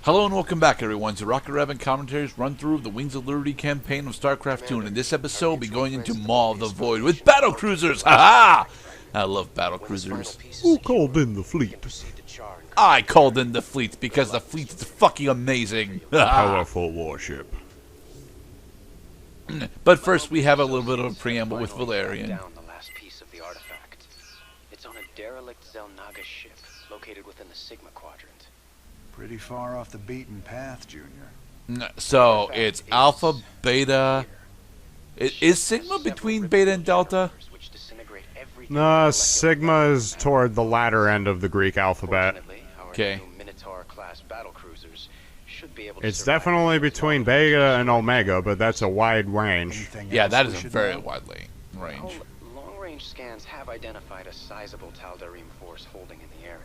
Hello and welcome back, everyone, to Rocket Rabbit Commentaries run through of the Wings of Liberty campaign of StarCraft 2. And in this episode, we'll be going into Maw of the Void with Battlecruisers! Ha-ha! I love Battlecruisers. Who called in the fleet? I called in the fleet because the fleet is fucking amazing. Powerful warship. But first, we have a little bit of a preamble with Valerian. Down the last piece of the artifact. It's on a derelict Zelnaga ship located within the Sigma Quadrant. Pretty far off the beaten path, Junior. So, it's Alpha, Beta... Is Sigma between Beta and Delta? No, Sigma is toward the latter end of the Greek alphabet. Okay. It's definitely between Beta and Omega, but that's a wide range. Yeah, that is a very wide range. Long-range scans have identified a sizable Tal'Darim force holding in the area.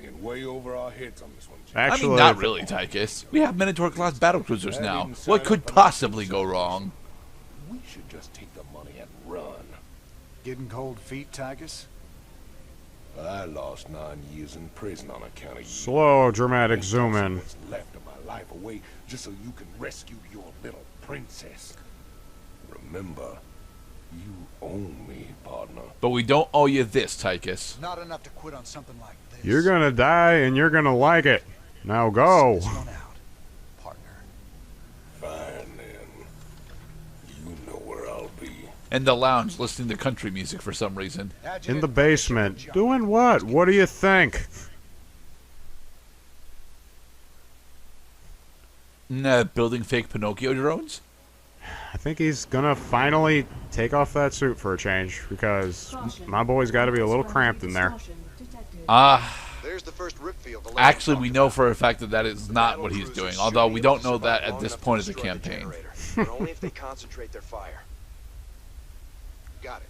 In way over our heads on this one, Jim. Actually, I mean, not really, Tychus. We have Minotaur-class battlecruisers now. What could possibly go wrong? We should just take the money and run. Getting cold feet, Tychus? I lost 9 years in prison on account of you. slow, dramatic zoom in. What's left of my life away just so you can rescue your little princess. Remember, you own me, partner. But we don't owe you this, Tychus. Not enough to quit on something like this. You're gonna die, and you're gonna like it. Now go. This one out, partner. Fine, then. You know where I'll be. In the lounge, listening to country music for some reason. In the basement. Doing what? What do you think? Building fake Pinocchio drones? I think he's gonna finally take off that suit for a change, because my boy's gotta be a little cramped in there. Actually, we know for a fact that that is not what he's doing, although we don't know that at this point of the campaign. But only if they concentrate their fire. Got it.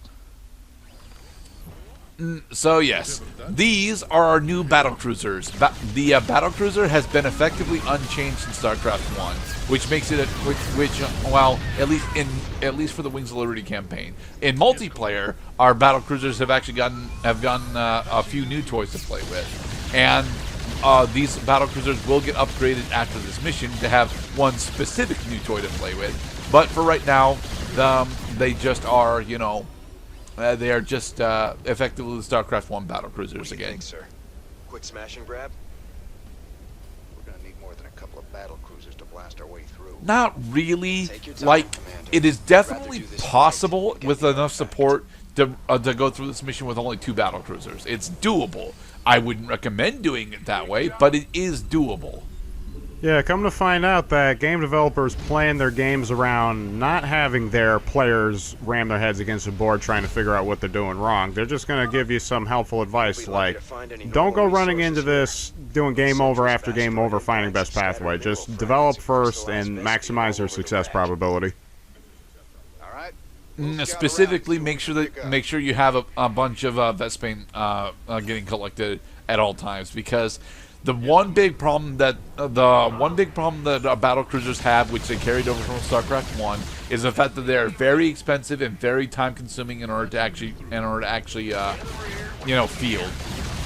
So yes, these are our new battlecruisers. The battlecruiser has been effectively unchanged in StarCraft 1, which makes it well, at least for the Wings of Liberty campaign. In multiplayer, our battlecruisers have actually gotten a few new toys to play with, and these battlecruisers will get upgraded after this mission to have one specific new toy to play with. But for right now, they just are, you know. They are just effectively the StarCraft 1 battlecruisers again. Think, sir? Quick smash and grab? We're gonna need more than a couple of battlecruisers to blast our way through. Not really. Like, it is definitely possible with enough support to go through this mission with only 2 battlecruisers. It's doable. I wouldn't recommend doing it that way, but it is doable. Yeah, come to find out that game developers plan their games around not having their players ram their heads against the board trying to figure out what they're doing wrong. They're just going to give you some helpful advice like, don't go running into this doing game over after game over finding best pathway. Just develop first and maximize your success probability. Specifically, make sure you have a bunch of Vespane getting collected at all times, because the one big problem that battlecruisers have, which they carried over from StarCraft 1, is the fact that they are very expensive and very time-consuming in order to actually field.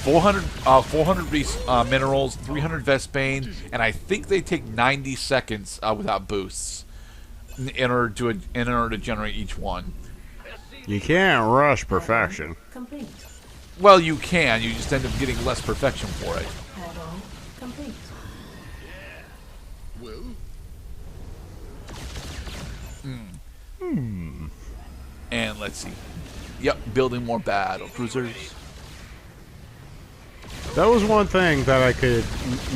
400 minerals, 300 Vespane, and I think they take 90 seconds without boosts in order to generate each one. You can't rush perfection. Well, you can. You just end up getting less perfection for it. And let's see. Yep, building more battlecruisers. That was one thing that I could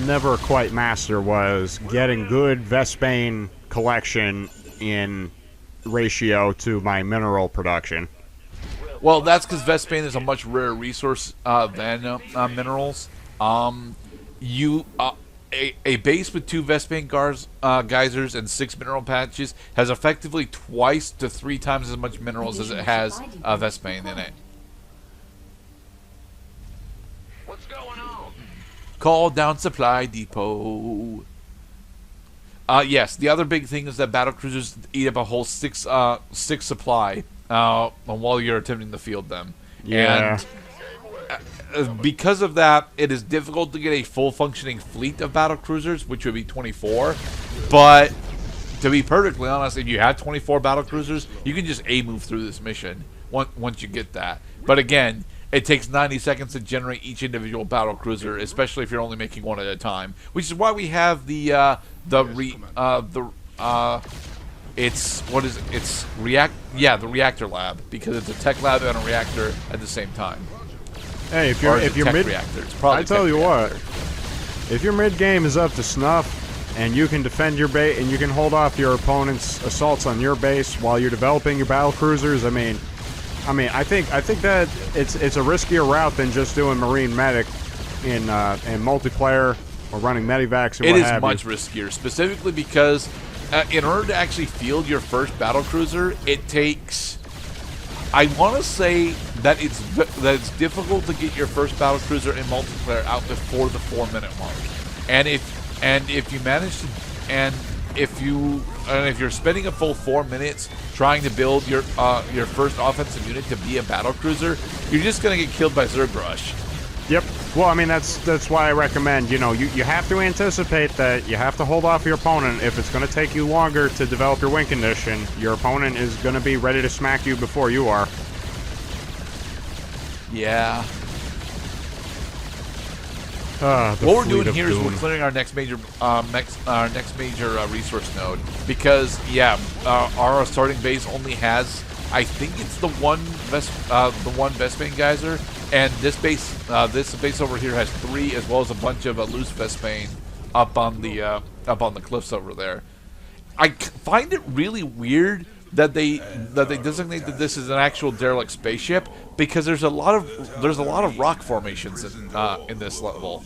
never quite master, was getting good Vespane collection in ratio to my mineral production. Well, that's because Vespane is a much rarer resource than minerals. A base with 2 Vespane geysers and 6 mineral patches has effectively twice to 3 times as much minerals as it has Vespane in it. What's going on? Call down supply depot. Yes, the other big thing is that battlecruisers eat up a whole 6 supply while you're attempting to field them. Yeah. And because of that, it is difficult to get a full functioning fleet of battlecruisers, which would be 24. But to be perfectly honest, if you have 24 battlecruisers, you can just move through this mission once you get that. But again, it takes 90 seconds to generate each individual battlecruiser, especially if you're only making one at a time. Which is why we have the reactor lab, because it's a tech lab and a reactor at the same time. Hey, if you're mid reactor, it's probably I tell you reactor. what, if your mid game is up to snuff and you can defend your base and you can hold off your opponent's assaults on your base while you're developing your battle cruisers, I mean, I think that it's a riskier route than just doing Marine Medic in multiplayer or running Medivacs or what have you. It is much riskier, specifically because in order to actually field your first battlecruiser, it takes. I want to say that it's difficult to get your first battlecruiser in multiplayer out before the 4-minute mark, and if you manage to, if you're spending a full 4 minutes trying to build your first offensive unit to be a battlecruiser, you're just gonna get killed by Zerg Rush. Yep. Well, I mean, that's why I recommend, you have to anticipate that you have to hold off your opponent. If it's going to take you longer to develop your win condition, your opponent is going to be ready to smack you before you are. Yeah. What we're doing here is we're clearing our next major resource node, because our starting base only has, I think it's the one Vespane geyser, and this base over here has 3, as well as a bunch of loose Vespane up on the cliffs over there. I find it really weird that they designate that this is an actual derelict spaceship, because there's a lot of rock formations in this level.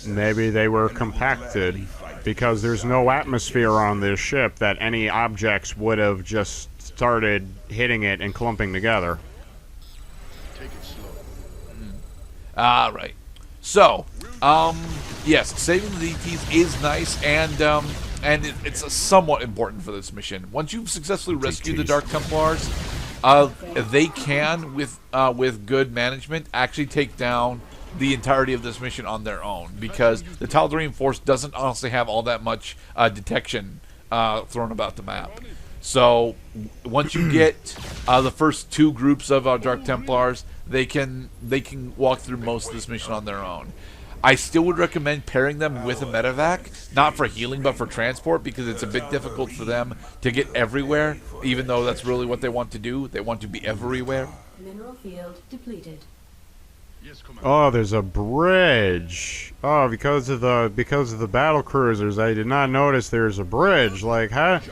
Maybe they were compacted because there's no atmosphere on this ship that any objects would have just started hitting it and clumping together. Right. So, yes, saving the DTs is nice, and it's somewhat important for this mission. Once you've successfully rescued the Dark Templars, they can, with good management, actually take down the entirety of this mission on their own, because the Tal'Darim force doesn't honestly have all that much detection thrown about the map. So once you get the first 2 groups of Dark Templars, they can walk through most of this mission on their own. I still would recommend pairing them with a medevac, not for healing but for transport, because it's a bit difficult for them to get everywhere, even though that's really what they want to do. They want to be everywhere. Mineral field depleted. Oh, there's a bridge. Oh, because of the battle cruisers, I did not notice there's a bridge. Like how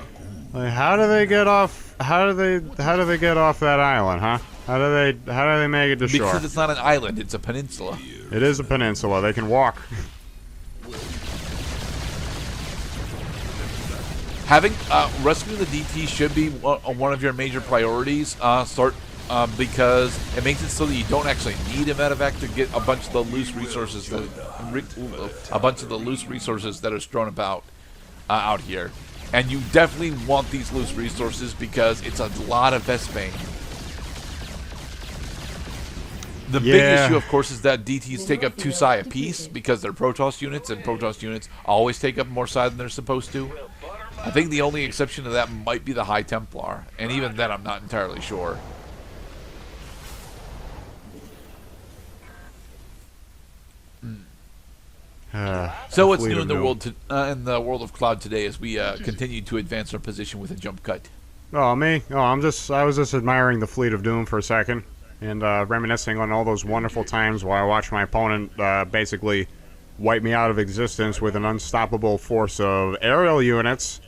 do they get off? How do they get off that island, huh? How do they make it to shore? Because it's not an island; it's a peninsula. It is a peninsula. They can walk. Having rescuing the DT should be one of your major priorities. Because it makes it so that you don't actually need a medevac to get a bunch of the loose resources that are strewn about out here. And you definitely want these loose resources because it's a lot of Vespane. The big issue, of course, is that DTs take up 2 psi apiece because they're Protoss units, and Protoss units always take up more psi than they're supposed to. I think the only exception to that might be the High Templar, and even then I'm not entirely sure. So what's new in the world of Cloud today as we continue to advance our position with a jump cut? Oh, me? Oh, I was just admiring the Fleet of Doom for a second and reminiscing on all those wonderful times while I watched my opponent basically wipe me out of existence with an unstoppable force of aerial units.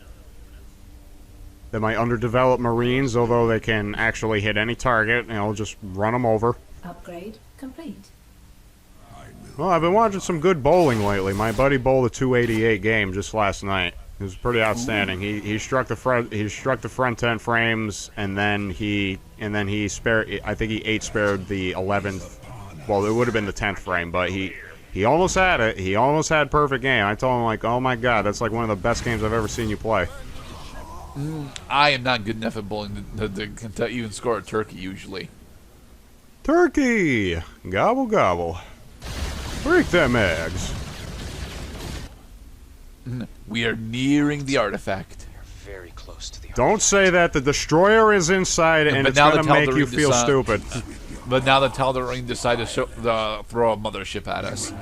That my underdeveloped Marines, although they can actually hit any target, just run them over. Upgrade complete. Well, I've been watching some good bowling lately. My buddy bowled a 288 game just last night. It was pretty outstanding. He struck the front 10 frames, and then he spared. I think he 8-spared the 11th. Well, it would have been the 10th frame, but he almost had it. He almost had perfect game. I told him, like, oh my god, that's like one of the best games I've ever seen you play. I am not good enough at bowling to even score a turkey usually. Turkey! Gobble gobble. Break them eggs. We are nearing the artifact. You're very close to the Don't say that. The destroyer is inside and but it's now gonna the make you Tal'Darim feel stupid. But now the Tal'Darim decide to throw a mothership at us.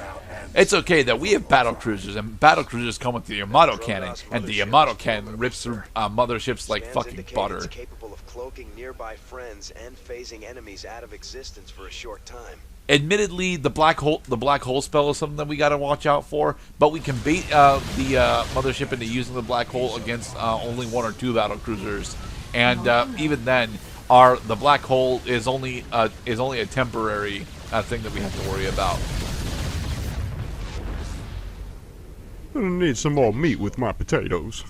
It's okay that we have battle cruisers, and battle cruisers come with the Yamato cannon, and the Yamato cannon rips through motherships like Scans fucking indicate butter. it's capable of cloaking nearby friends and phasing enemies out of existence for a short time. Admittedly, the black hole spell is something that we got to watch out for, but we can bait the mothership into using the black hole against only 1 or 2 battle cruisers, and even then, the black hole is only a temporary thing that we have to worry about. I'm gonna need some more meat with my potatoes.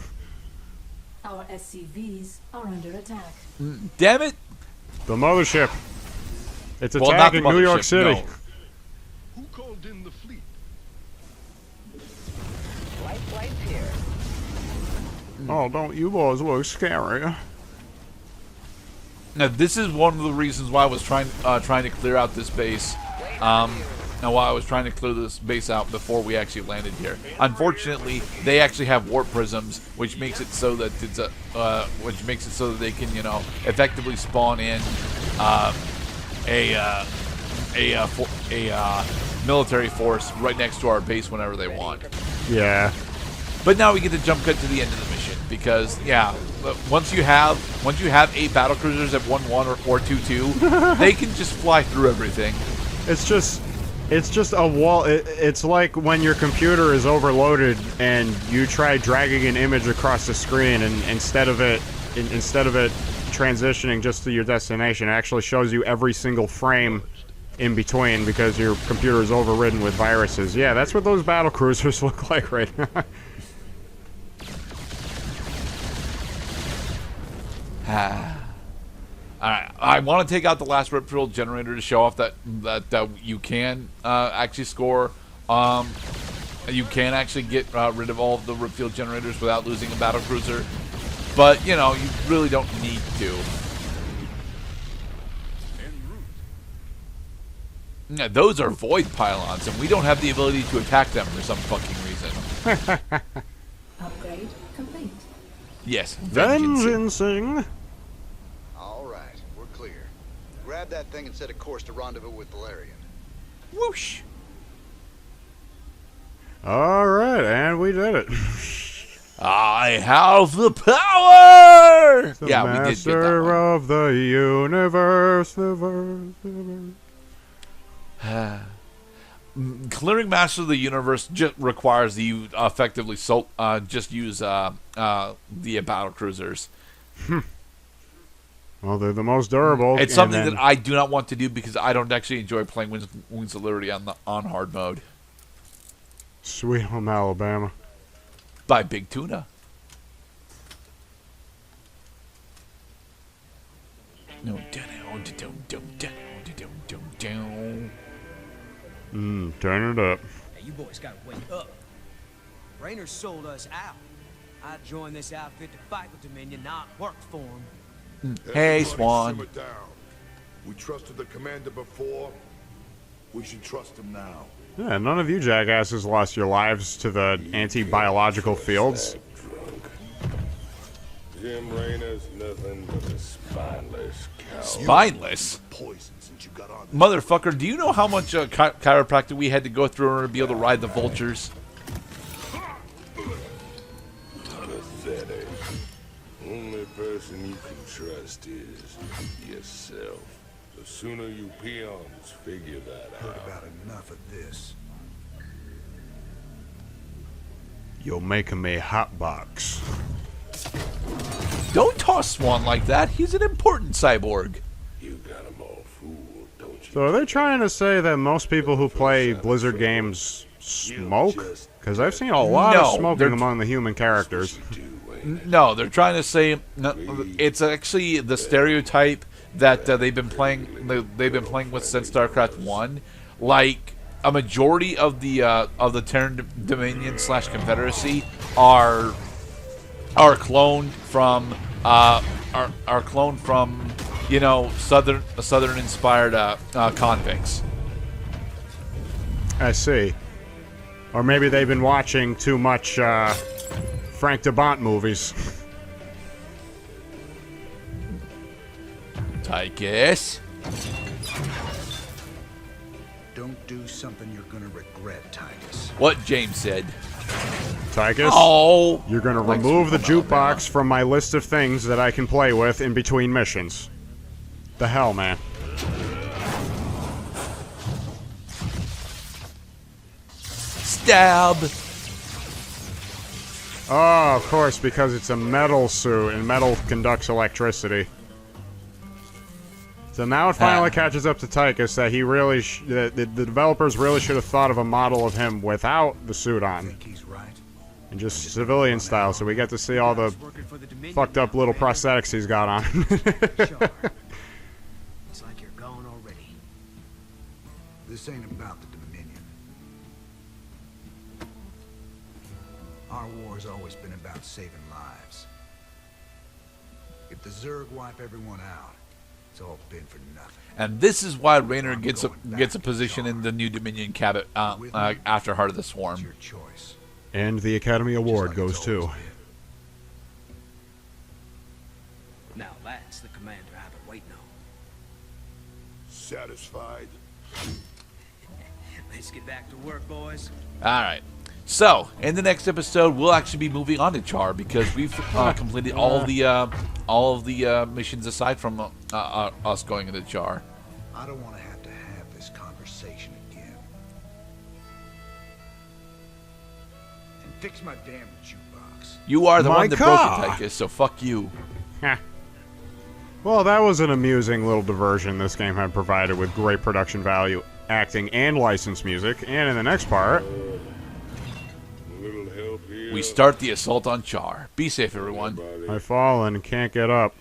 Our SCVs are under attack. Damn it! The mothership. It's Well, not the attacking New York mothership, City. no. Who called in the fleet? Oh, don't you boys look scary. Now, this is one of the reasons why I was trying to clear out this base. And why I was trying to clear this base out before we actually landed here. Unfortunately, they actually have warp prisms, which makes it so that they can, effectively spawn in a military force right next to our base whenever they want. Yeah. But now we get to jump cut to the end of the mission because, yeah, once you have 8 battle cruisers at 1-1 or 2-2, they can just fly through everything. It's just a wall. It's like when your computer is overloaded and you try dragging an image across the screen, and instead of it transitioning just to your destination, it actually shows you every single frame in between because your computer is overridden with viruses. Yeah, that's what those battle cruisers look like right now. I want to take out the last rip fuel generator to show off that you can actually score. You can actually get rid of all of the rip fuel generators without losing a battle cruiser, but you really don't need to. Yeah, those are void pylons, and we don't have the ability to attack them for some fucking reason. Upgrade complete. Yes, Vengeancing. All right, we're clear. Grab that thing and set a course to rendezvous with Valerian. Whoosh. All right, and we did it. I have the power. The Yeah, we did get that master one. of the universe. Clearing Master of the Universe just requires that you effectively just use the battle cruisers. Well, they're the most durable. It's something that I do not want to do because I don't actually enjoy playing Wings of Liberty on hard mode. Sweet home Alabama. By Big Tuna. No, Turn it up. Hey, you boys gotta wake up. Raynor sold us out. I joined this outfit to fight with Dominion, not work for him. Hey, Everybody Swan. simmer down. We trusted the commander before. We should trust him now. Yeah, none of you jackasses lost your lives to the anti-biological fields. Jim Raynor's nothing but a spineless cow. Spineless? Poison since you got on. Motherfucker, do you know how much chiropractic we had to go through in order to be able to ride the vultures? Pathetic. Only person you can trust is yourself. The sooner you peons figure that Heard out. about enough of this. You're making me hotbox. Don't toss Swan like that. He's an important cyborg. You got him all fooled, don't you? So are they trying to say that most people who play Blizzard games smoke? Because I've seen a lot of No, smoking they're- among the human characters. No, they're trying to say it's actually the stereotype that they've been playing with since StarCraft 1. Like a majority of the Terran Dominion / Confederacy are cloned from you know, southern inspired convicts. I see. Or maybe they've been watching too much Frank DeBont movies. Tychus. Don't do something you're gonna regret, Titus. What James said. Tychus, Oh, you're gonna Thanks remove for the coming out, jukebox from my list of things that I can play with in between missions. The hell, man. Stab. Oh, of course, because it's a metal suit, and metal conducts electricity. So now it finally catches up to Tychus that he really, the developers really should have thought of a model of him without the suit on, Think he's right? and just civilian style, so we get to see all the fucked up little prosthetics he's got on. Sure. It's like you're gone already. This ain't about the Dominion. Our war's always been about saving lives. If the Zerg wipe everyone out, it's all been for nothing. And this is why Raynor gets a position in the new Dominion cabinet after Heart of the It's Swarm. your choice. And the Academy Award Just like goes it's to. always been. Now that's the commander I've been waiting on. Satisfied? Let's get back to work, boys. All right. So, in the next episode, we'll actually be moving on to Char because we've completed all of the missions aside from us going into Char. I don't want to have this conversation again. And fix my damn jukebox. You are the My one that broke car. it, Tychus, so fuck you. Heh. Well, that was an amusing little diversion this game had provided with great production value, acting, and licensed music. And in the next part, Little help here. We start the assault on Char. Be safe, everyone. I fall and can't get up.